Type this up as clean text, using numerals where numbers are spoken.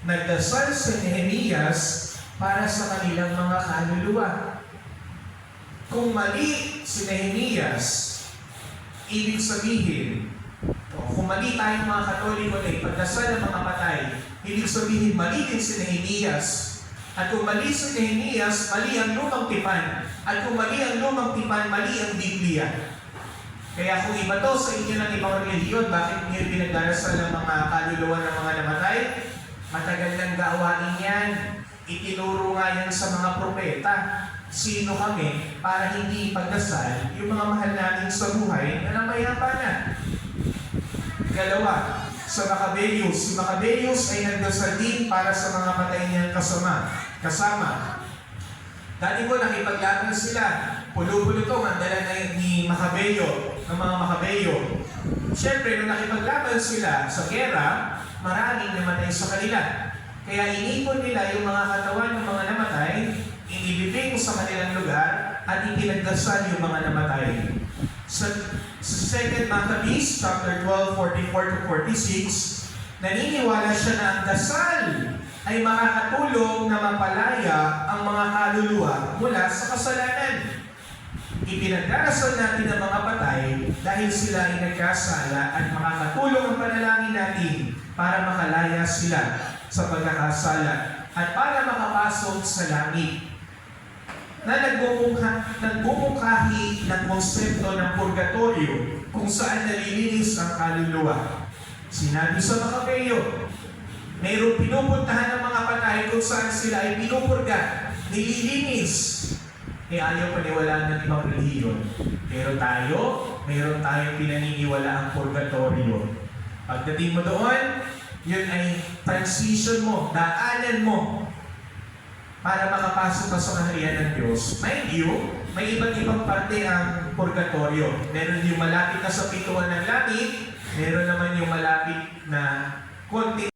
Nagdasal si Nehemias para sa kanilang mga kaluluwa. Kung mali si Nehemias, ibig sabihin, kung mali tayong mga Katoliko na ipagdasal ng mga patay, ibig sabihin mali din si Nehemias. At kung mali si Nehemias, mali ang lumang tipan. At kung mali ang lumang tipan, mali ang Biblia. Kaya kung iba to sa inyo ng ibang relihiyon, bakit niyo pinagdarasal ng mga kaluluwa ng mga namatay? Matagal ng gawain yan. Itinuro nga yan sa mga propeta. Sino kami para hindi ipagdasal yung mga mahal natin sa buhay na namayapa na? Dalawa, sa Maccabeus. Si Maccabeus ay nagdasal din para sa mga patay niyang kasama. Dati ko nakipaglaban sila. Pulo-pulo to, mandala na ni Maccabeo, ng mga Maccabeo. Siyempre, nung nakipaglaban sila sa gera, maraming namatay sa kanila. Kaya inipon nila yung mga katawan ng mga namatay, inibibig sa kanilang lugar, at ipinagdasal yung mga namatay. Sa 2 Maccabees, chapter 12, 44-46, naniniwala siya na ang dasal ay makakatulong na mapalaya ang mga kaluluwa mula sa kasalanan. Ipinagdarasal natin ang mga patay dahil sila ay nagkasala at makakatulong ang panalangin natin para makalaya sila sa pagkakasala at para makapasok sa langit. Na nagmumungkahi ng konsepto ng purgatorio kung saan nalilinis ang kaluluwa. Sinabi sa Maccabeo, mayroong pinupuntahan ng mga patay kung saan sila ay pinupurga, nililinis. Ayaw paniwalaan ng ibang relihiyon. Pero tayo, mayroon tayong pinaniniwala ang purgatorio. Pagdating mo doon, yun ay transition mo, daanan mo para makapasok ka sa kaharian ng Diyos. Mind you, may iba't ibang parte ang purgatorio. Meron yung malapit na sa pituan ng langit, meron naman yung malapit na konti